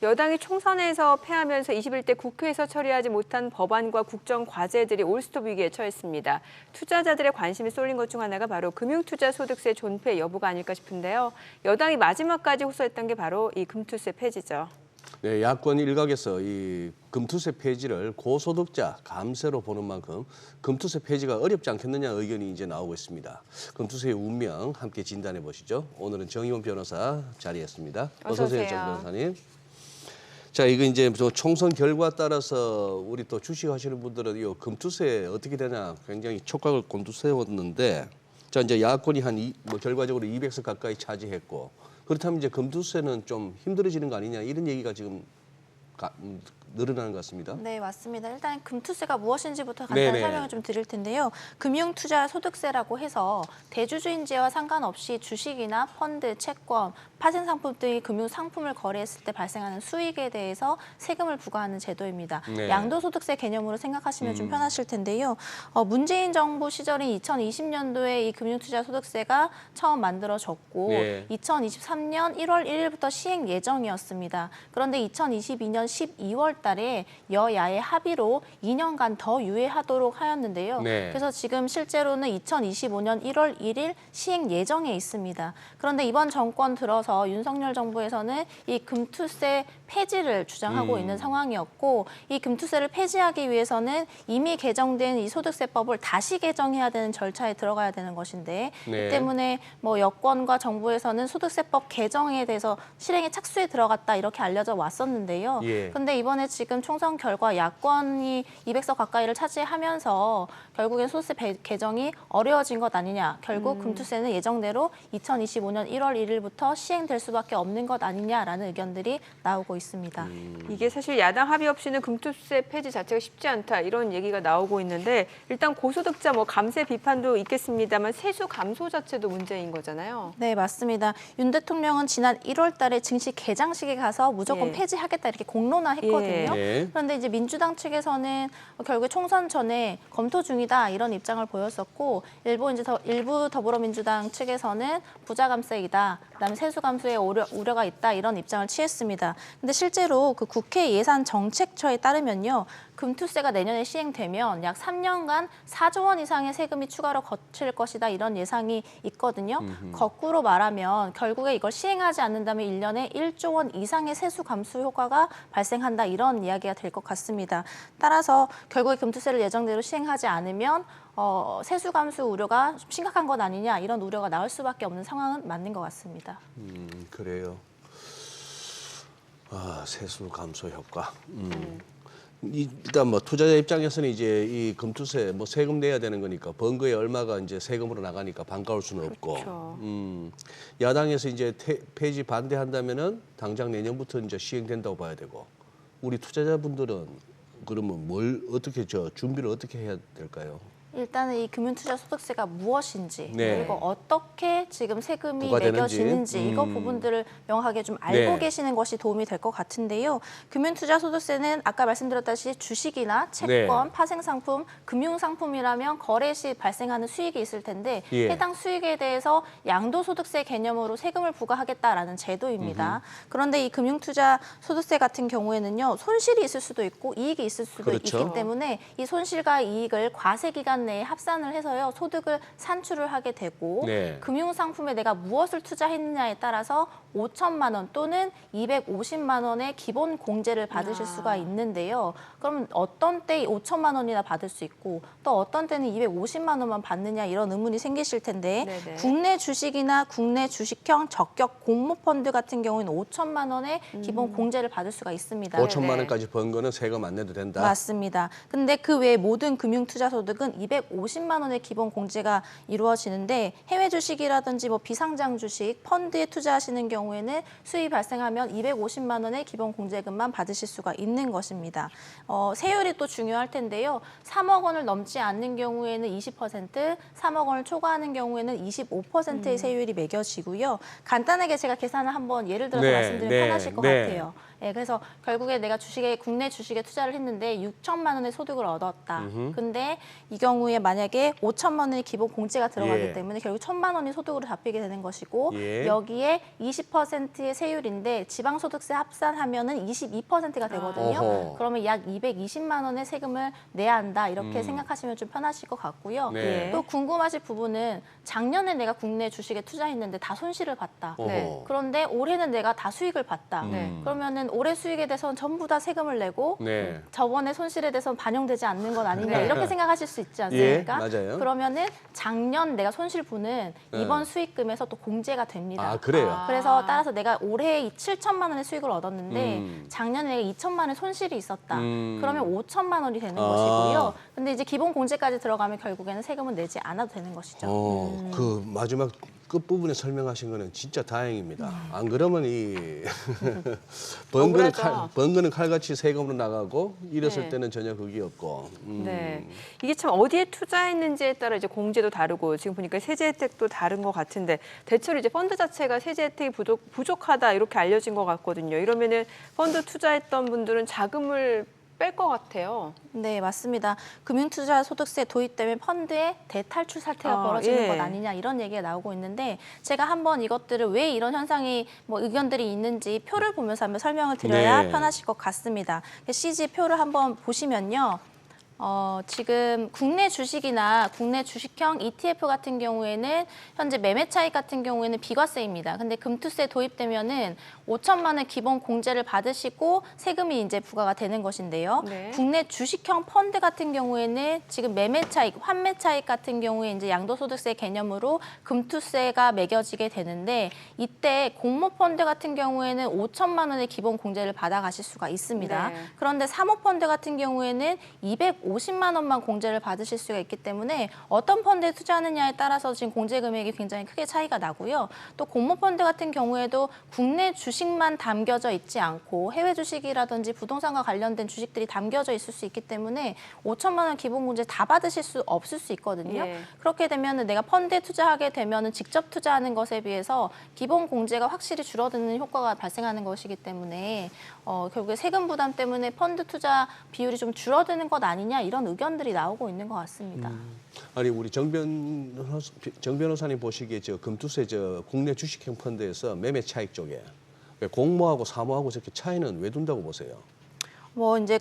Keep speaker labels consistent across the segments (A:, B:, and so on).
A: 여당이 총선에서 패하면서 21대 국회에서 처리하지 못한 법안과 국정 과제들이 올스톱 위기에 처했습니다. 투자자들의 관심이 쏠린 것 중 하나가 바로 금융투자소득세 존폐 여부가 아닐까 싶은데요. 여당이 마지막까지 호소했던 게 바로 이 금투세 폐지죠.
B: 네, 야권 일각에서 이 금투세 폐지를 고소득자 감세로 보는 만큼 금투세 폐지가 어렵지 않겠느냐 의견이 이제 나오고 있습니다. 금투세의 운명 함께 진단해 보시죠. 오늘은 정의원 변호사 자리했습니다. 어서 오세요, 정 변호사님. 자, 이거 이제 총선 결과 따라서 우리 또 주식하시는 분들은 이 금투세 어떻게 되냐 굉장히 촉각을 곤두세웠는데, 자 이제 야권이 결과적으로 200석 가까이 차지했고, 그렇다면 이제 금투세는 좀 힘들어지는 거 아니냐 이런 얘기가 지금 늘어나는 것 같습니다.
C: 네, 맞습니다. 일단 금투세가 무엇인지부터 간단히 설명을 좀 드릴 텐데요. 금융투자소득세라고 해서 대주주인지와 상관없이 주식이나 펀드, 채권, 파생상품 등의 금융상품을 거래했을 때 발생하는 수익에 대해서 세금을 부과하는 제도입니다.
B: 네.
C: 양도소득세 개념으로 생각하시면 좀 편하실 텐데요. 문재인 정부 시절인 2020년도에 이 금융투자소득세가 처음 만들어졌고
B: 네.
C: 2023년 1월 1일부터 시행 예정이었습니다. 그런데 2022년 12월 달에 여야의 합의로 2년간 더 유예하도록 하였는데요.
B: 네.
C: 그래서 지금 실제로는 2025년 1월 1일 시행 예정에 있습니다. 그런데 이번 정권 들어서 윤석열 정부에서는 이 금투세 폐지를 주장하고 있는 상황이었고, 이 금투세를 폐지하기 위해서는 이미 개정된 이 소득세법을 다시 개정해야 되는 절차에 들어가야 되는 것인데,
B: 네.
C: 이 때문에 뭐 여권과 정부에서는 소득세법 개정에 대해서 실행에 착수에 들어갔다 이렇게 알려져 왔었는데요. 그런데 이번에 지금 총선 결과 야권이 200석 가까이를 차지하면서 결국엔 소득세 개정이 어려워진 것 아니냐. 결국 금투세는 예정대로 2025년 1월 1일부터 시행될 수밖에 없는 것 아니냐라는 의견들이 나오고 있습니다.
A: 이게 사실 야당 합의 없이는 금투세 폐지 자체가 쉽지 않다 이런 얘기가 나오고 있는데, 일단 고소득자 감세 비판도 있겠습니다만 세수 감소 자체도 문제인 거잖아요.
C: 네, 맞습니다. 윤 대통령은 지난 1월 달에 증시 개장식에 가서 무조건 폐지하겠다 이렇게 공론화했거든요. 그런데 이제 민주당 측에서는 결국 총선 전에 검토 중이다 이런 입장을 보였었고, 일부 더불어민주당 측에서는 부자 감세이다, 그다음에 세수 감소에 우려가 있다 이런 입장을 취했습니다. 근데 실제로 그 국회 예산정책처에 따르면요, 금투세가 내년에 시행되면 약 3년간 4조 원 이상의 세금이 추가로 거칠 것이다 이런 예상이 있거든요. 거꾸로 말하면 결국에 이걸 시행하지 않는다면 1년에 1조 원 이상의 세수 감소 효과가 발생한다 이런 이야기가 될 것 같습니다. 따라서 결국에 금투세를 예정대로 시행하지 않으면 세수 감소 우려가 좀 심각한 것 아니냐 이런 우려가 나올 수밖에 없는 상황은 맞는 것 같습니다.
B: 그래요. 세수 감소 효과. 일단 투자자 입장에서는 이제 이 금투세 세금 내야 되는 거니까 번 거에 얼마가 이제 세금으로 나가니까 반가울 수는 없고.
A: 그렇죠.
B: 야당에서 이제 폐지 반대한다면은 당장 내년부터 이제 시행된다고 봐야 되고, 우리 투자자분들은 그러면 어떻게 준비를 어떻게 해야 될까요?
C: 일단은 이 금융투자소득세가 무엇인지,
B: 네.
C: 그리고 어떻게 지금 세금이
B: 부과되는지.
C: 매겨지는지 이거 부분들을 명확하게 좀 알고 계시는 것이 도움이 될 것 같은데요. 금융투자소득세는 아까 말씀드렸다시피 주식이나 채권, 파생상품, 금융상품이라면 거래 시 발생하는 수익이 있을 텐데 해당 수익에 대해서 양도소득세 개념으로 세금을 부과하겠다라는 제도입니다. 그런데 이 금융투자소득세 같은 경우에는요, 손실이 있을 수도 있고 이익이 있을 수도 있기 때문에 이 손실과 이익을 과세기간 내에 합산을 해서요, 소득을 산출을 하게 되고, 금융상품에 내가 무엇을 투자했느냐에 따라서 5천만 원 또는 250만 원의 기본 공제를 받으실 수가 있는데요. 그럼 어떤 때 5천만 원이나 받을 수 있고 또 어떤 때는 250만 원만 받느냐 이런 의문이 생기실 텐데, 국내 주식이나 국내 주식형 적격 공모펀드 같은 경우에는 5천만 원의 기본 공제를 받을 수가 있습니다.
B: 5천만 원까지 번 거는 세금 안 내도 된다?
C: 맞습니다. 근데 그 외에 모든 금융투자소득은 250만 원의 기본 공제가 이루어지는데, 해외 주식이라든지 비상장 주식, 펀드에 투자하시는 경우에는 수익이 발생하면 250만 원의 기본 공제금만 받으실 수가 있는 것입니다. 세율이 또 중요할 텐데요. 3억 원을 넘지 않는 경우에는 20%, 3억 원을 초과하는 경우에는 25%의 세율이 매겨지고요. 간단하게 제가 계산을 한번 예를 들어서 말씀드리면 편하실 것 같아요. 예, 그래서 결국에 내가 국내 주식에 투자를 했는데 6천만 원의 소득을 얻었다. 근데 이 경우에 만약에 5천만 원의 기본 공제가 들어가기
B: 예.
C: 때문에 결국 1,000만 원이 소득으로 잡히게 되는 것이고
B: 예.
C: 여기에 20%의 세율인데 지방소득세 합산하면은 22%가 되거든요.
B: 어허.
C: 그러면 약 220만 원의 세금을 내야 한다. 이렇게 생각하시면 좀 편하실 것 같고요.
B: 네.
C: 또 궁금하실 부분은 작년에 내가 국내 주식에 투자했는데 다 손실을 봤다.
B: 어허.
A: 네.
C: 그런데 올해는 내가 다 수익을 봤다.
A: 네.
C: 그러면은 올해 수익에 대해서는 전부 다 세금을 내고
B: 네.
C: 저번에 손실에 대해서는 반영되지 않는 것 아니냐
A: 네.
C: 이렇게 생각하실 수 있지 않습니까?
B: 예, 맞아요.
C: 그러면은 작년 내가 손실 분은
B: 네.
C: 이번 수익금에서 또 공제가 됩니다.
B: 아, 그래요?
C: 그래서 따라서 내가 올해 7천만 원의 수익을 얻었는데
B: 음.
C: 작년에 내가 2천만 원의 손실이 있었다.
B: 음.
C: 그러면 5천만 원이 되는
B: 아.
C: 것이고요. 근데 이제 기본 공제까지 들어가면 결국에는 세금은 내지 않아도 되는 것이죠.
B: 그 마지막 끝부분에 설명하신 거는 진짜 다행입니다. 안 그러면
A: 억울하죠.
B: 번 거는 칼같이 세금으로 나가고 잃었을
A: 네.
B: 때는 전혀 그게 없고.
A: 네. 이게 참 어디에 투자했는지에 따라 이제 공제도 다르고 지금 보니까 세제 혜택도 다른 것 같은데 대체로 이제 펀드 자체가 세제 혜택이 부족하다 이렇게 알려진 것 같거든요. 이러면은 펀드 투자했던 분들은 자금을 뺄 것 같아요.
C: 네, 맞습니다. 금융투자소득세 도입되면 펀드의 대탈출 사태가 벌어지는
A: 예.
C: 것 아니냐 이런 얘기가 나오고 있는데 제가 한번 이것들을 왜 이런 현상이 의견들이 있는지 표를 보면서 한번 설명을 드려야
B: 네.
C: 편하실 것 같습니다. CG 표를 한번 보시면요. 지금 국내 주식이나 국내 주식형 ETF 같은 경우에는 현재 매매 차익 같은 경우에는 비과세입니다. 근데 금투세 도입되면은 5천만 원 기본 공제를 받으시고 세금이 이제 부과가 되는 것인데요.
A: 네.
C: 국내 주식형 펀드 같은 경우에는 지금 매매 차익, 환매 차익 같은 경우에 이제 양도소득세 개념으로 금투세가 매겨지게 되는데 이때 공모 펀드 같은 경우에는 5천만 원의 기본 공제를 받아가실 수가 있습니다.
A: 네.
C: 그런데 사모펀드 같은 경우에는 250만 원만 공제를 받으실 수가 있기 때문에 어떤 펀드에 투자하느냐에 따라서 지금 공제 금액이 굉장히 크게 차이가 나고요. 또 공모펀드 같은 경우에도 국내 주식만 담겨져 있지 않고 해외 주식이라든지 부동산과 관련된 주식들이 담겨져 있을 수 있기 때문에 5천만 원 기본 공제 다 받으실 수 없을 수 있거든요.
A: 예.
C: 그렇게 되면 내가 펀드에 투자하게 되면 직접 투자하는 것에 비해서 기본 공제가 확실히 줄어드는 효과가 발생하는 것이기 때문에 결국에 세금 부담 때문에 펀드 투자 비율이 좀 줄어드는 것 아니냐 이런 의견들이 나오고 있는 것 같습니다.
B: 아니 우리 정 변호사님 보시기에 저 금투세 저 국내 주식형 펀드에서 매매 차익 쪽에 왜 공모하고 사모하고 저렇게 차이는 왜 둔다고 보세요?
C: 이제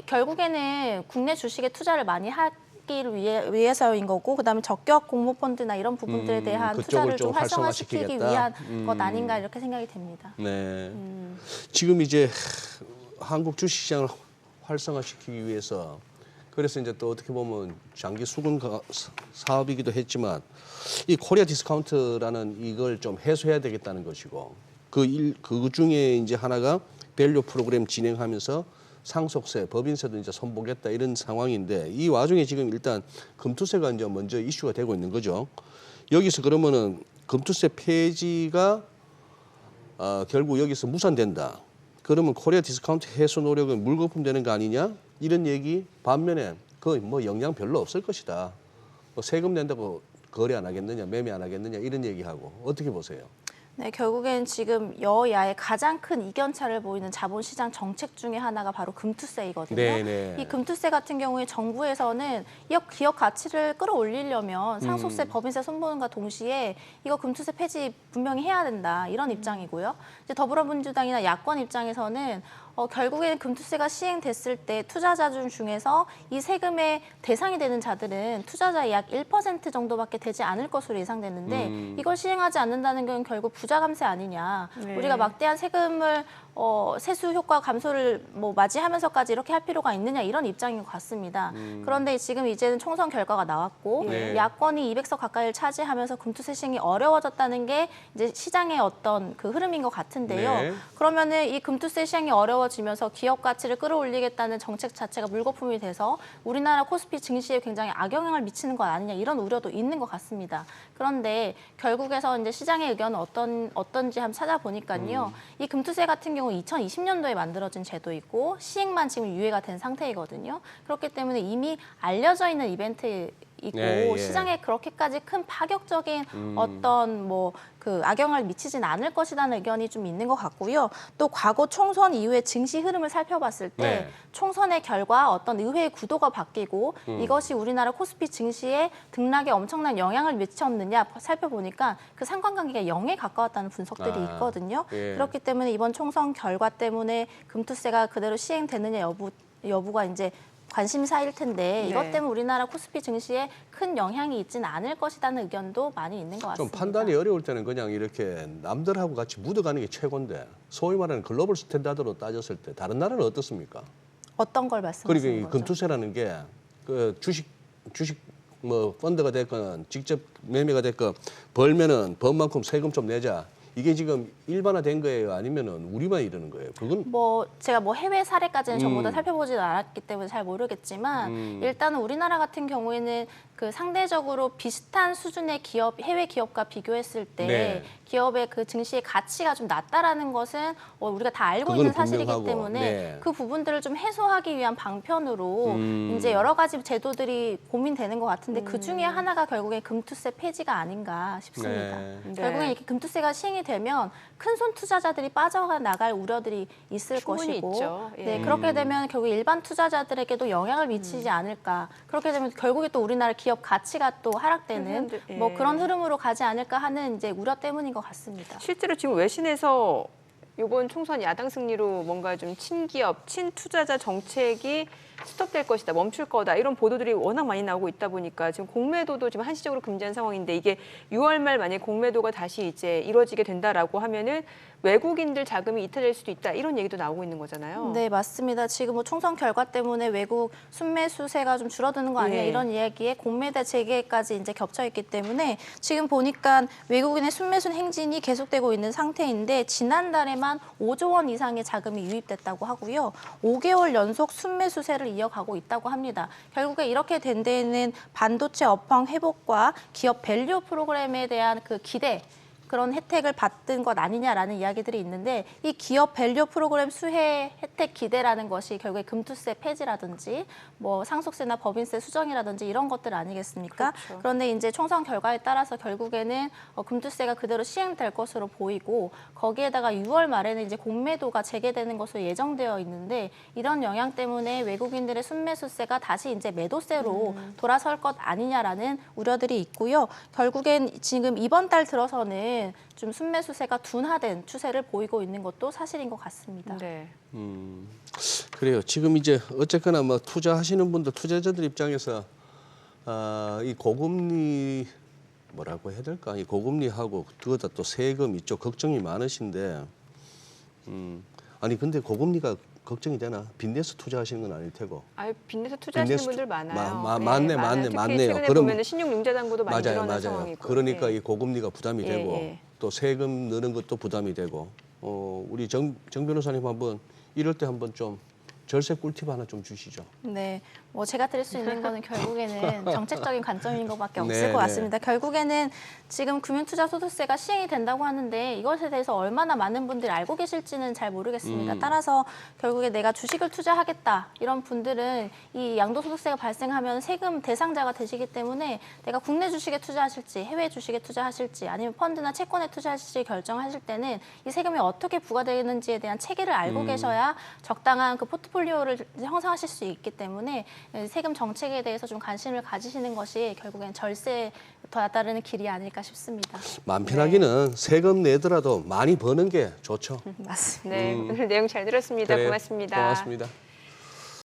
C: 결국에는 국내 주식에 투자를 많이 하기를 위해서인 거고 그다음에 적격 공모 펀드나 이런 부분들에 대한
B: 그쪽을
C: 투자를 좀
B: 좀
C: 활성화시키기
B: 활성화시키겠다.
C: 위한 것 아닌가 이렇게 생각이 됩니다.
B: 네. 지금 이제 한국 주식시장을 활성화시키기 위해서 그래서 이제 또 어떻게 보면 장기 수건 사업이기도 했지만 이 코리아 디스카운트라는 이걸 좀 해소해야 되겠다는 것이고 그 중에 이제 하나가 밸류 프로그램 진행하면서 상속세, 법인세도 이제 손보겠다 이런 상황인데 이 와중에 지금 일단 금투세가 이제 먼저 이슈가 되고 있는 거죠. 여기서 그러면은 금투세 폐지가 결국 여기서 무산된다. 그러면 코리아 디스카운트 해소 노력은 물거품 되는 거 아니냐? 이런 얘기 반면에 거의 뭐 영향 별로 없을 것이다. 뭐 세금 낸다고 거래 안 하겠느냐, 매매 안 하겠느냐 이런 얘기하고 어떻게 보세요?
C: 네, 결국엔 지금 여야의 가장 큰 이견차를 보이는 자본시장 정책 중에 하나가 바로 금투세이거든요.
B: 네네.
C: 이 금투세 같은 경우에 정부에서는 이 기업 가치를 끌어올리려면 상속세, 법인세 손보는과 동시에 이거 금투세 폐지 분명히 해야 된다 이런 입장이고요. 이제 더불어민주당이나 야권 입장에서는 결국에는 금투세가 시행됐을 때 투자자 중에서 이 세금의 대상이 되는 자들은 투자자의 약 1% 정도밖에 되지 않을 것으로 예상되는데 이걸 시행하지 않는다는 건 결국 부자 감세 아니냐.
A: 네.
C: 우리가 막대한 세금을 세수 효과 감소를 맞이하면서까지 이렇게 할 필요가 있느냐 이런 입장인 것 같습니다. 그런데 지금 이제는 총선 결과가 나왔고
B: 네.
C: 야권이 200석 가까이를 차지하면서 금투세 시행이 어려워졌다는 게 이제 시장의 어떤 그 흐름인 것 같은데요.
B: 네.
C: 그러면은 이 금투세 시행이 어려워지면서 기업 가치를 끌어올리겠다는 정책 자체가 물거품이 돼서 우리나라 코스피 증시에 굉장히 악영향을 미치는 것 아니냐 이런 우려도 있는 것 같습니다. 그런데 결국에서 이제 시장의 의견은 어떤지 한번 찾아보니까요. 이 금투세 같은 경우 2020년도에 만들어진 제도이고 시행만 지금 유예가 된 상태이거든요. 그렇기 때문에 이미 알려져 있는 이벤트 있고
B: 예, 예.
C: 시장에 그렇게까지 큰 파격적인 어떤 뭐 그 악영향을 미치진 않을 것이라는 의견이 좀 있는 것 같고요. 또 과거 총선 이후의 증시 흐름을 살펴봤을 때
B: 네.
C: 총선의 결과 어떤 의회의 구도가 바뀌고 이것이 우리나라 코스피 증시의 등락에 엄청난 영향을 미쳤느냐 살펴보니까 그 상관관계가 0에 가까웠다는 분석들이 있거든요.
B: 예.
C: 그렇기 때문에 이번 총선 결과 때문에 금투세가 그대로 시행되느냐 여부가 이제 관심사일 텐데 이것
A: 네.
C: 때문에 우리나라 코스피 증시에 큰 영향이 있지는 않을 것이라는 의견도 많이 있는 것
B: 좀
C: 같습니다.
B: 판단이 어려울 때는 그냥 이렇게 남들하고 같이 묻어가는 게 최고인데 소위 말하는 글로벌 스탠다드로 따졌을 때 다른 나라는 어떻습니까?
C: 어떤 걸 말씀하시는
B: 그리고 이
C: 거죠?
B: 금투세라는 게 그 주식 뭐 펀드가 됐건 직접 매매가 됐건 벌면은 번만큼 세금 좀 내자. 이게 지금 일반화된 거예요? 아니면은 우리만 이러는 거예요? 그건
C: 뭐 제가 뭐 해외 사례까지는 전부 다 살펴보진 않았기 때문에 잘 모르겠지만 일단은 우리나라 같은 경우에는 그 상대적으로 비슷한 수준의 기업 해외 기업과 비교했을 때
B: 네.
C: 기업의 그 증시의 가치가 좀 낮다라는 것은 우리가 다 알고
B: 그거는
C: 있는 사실이기
B: 분명하고,
C: 때문에
B: 네.
C: 그 부분들을 좀 해소하기 위한 방편으로 이제 여러 가지 제도들이 고민되는 것 같은데 그 중에 하나가 결국엔 금투세 폐지가 아닌가 싶습니다.
B: 네.
C: 결국엔 이렇게 금투세가 시행이 되면 큰손 투자자들이 빠져나갈 우려들이 있을
A: 충분히
C: 것이고
A: 있죠. 예.
C: 네, 그렇게 되면 결국 일반 투자자들에게도 영향을 미치지 않을까. 그렇게 되면 결국에 또 우리나라 기업 가치가 또 하락되는
A: 예.
C: 뭐 그런 흐름으로 가지 않을까 하는 이제 우려 때문인 것 같습니다.
A: 실제로 지금 외신에서 이번 총선 야당 승리로 뭔가 좀 친기업, 친투자자 정책이 스톱될 것이다, 멈출 거다 이런 보도들이 워낙 많이 나오고 있다 보니까 지금 공매도도 지금 한시적으로 금지한 상황인데 이게 6월 말 만약에 공매도가 다시 이제 이루어지게 된다라고 하면은 외국인들 자금이 이탈될 수도 있다 이런 얘기도 나오고 있는 거잖아요.
C: 네, 맞습니다. 지금 뭐 총선 결과 때문에 외국 순매수세가 좀 줄어드는 거 아니냐
A: 예.
C: 이런 이야기에 공매도 재개까지 이제 겹쳐 있기 때문에 지금 보니까 외국인의 순매수 행진이 계속되고 있는 상태인데 지난달에만 5조 원 이상의 자금이 유입됐다고 하고요. 5개월 연속 순매수세를 이어가고 있다고 합니다. 결국에 이렇게 된 데에는 반도체 업황 회복과 기업 밸류 프로그램에 대한 그 기대 그런 혜택을 받은 것 아니냐라는 이야기들이 있는데 이 기업 밸류 프로그램 수혜 혜택 기대라는 것이 결국에 금투세 폐지라든지 뭐 상속세나 법인세 수정이라든지 이런 것들 아니겠습니까?
A: 그렇죠.
C: 그런데 이제 총선 결과에 따라서 결국에는 금투세가 그대로 시행될 것으로 보이고 거기에다가 6월 말에는 이제 공매도가 재개되는 것으로 예정되어 있는데 이런 영향 때문에 외국인들의 순매수세가 다시 이제 매도세로 돌아설 것 아니냐라는 우려들이 있고요. 결국엔 지금 이번 달 들어서는 좀 순매수세가 둔화된 추세를 보이고 있는 것도 사실인 것 같습니다.
A: 네.
B: 그래요. 지금 이제 어쨌거나 뭐 투자하시는 분들, 투자자들 입장에서 이 고금리 뭐라고 해야 될까? 이 고금리하고 그거다 또 세금 이쪽 걱정이 많으신데, 아니 근데 고금리가 걱정이 되나? 빚내서 투자하시는 건 아닐 테고.
A: 아, 빚내서 투자하시는
B: 빚내서
A: 분들 많아요.
B: 맞네,
A: 많아요. 특히
B: 맞네요.
A: 최근에
B: 그럼-
A: 보면은 신용융자당구도 많이
B: 맞아요,
A: 늘어난
B: 맞아요.
A: 상황이고.
B: 그러니까
A: 예.
B: 이 고금리가 부담이
A: 예,
B: 되고
A: 예.
B: 또 세금 넣는 것도 부담이 되고. 우리 정 변호사님 한번 이럴 때 한번 좀 절세 꿀팁 하나 좀 주시죠.
C: 네, 뭐 제가 드릴 수 있는 거는 결국에는 정책적인 관점인 것밖에 없을
B: 네,
C: 것 같습니다. 결국에는 지금 금융투자소득세가 시행이 된다고 하는데 이것에 대해서 얼마나 많은 분들이 알고 계실지는 잘 모르겠습니다. 따라서 결국에 내가 주식을 투자하겠다 이런 분들은 이 양도소득세가 발생하면 세금 대상자가 되시기 때문에 내가 국내 주식에 투자하실지 해외 주식에 투자하실지 아니면 펀드나 채권에 투자하실지 결정하실 때는 이 세금이 어떻게 부과되는지에 대한 체계를 알고 계셔야 적당한 그 포트폴리오를 형성하실 수 있기 때문에 세금 정책에 대해서 좀 관심을 가지시는 것이 결국엔 절세에 다다르는 길이 아닐까 싶습니다.
B: 마음 편하기는 세금 내더라도 많이 버는 게 좋죠.
C: 맞습니다.
A: 네, 오늘 내용 잘 들었습니다.
B: 그래요.
A: 고맙습니다.
B: 고맙습니다.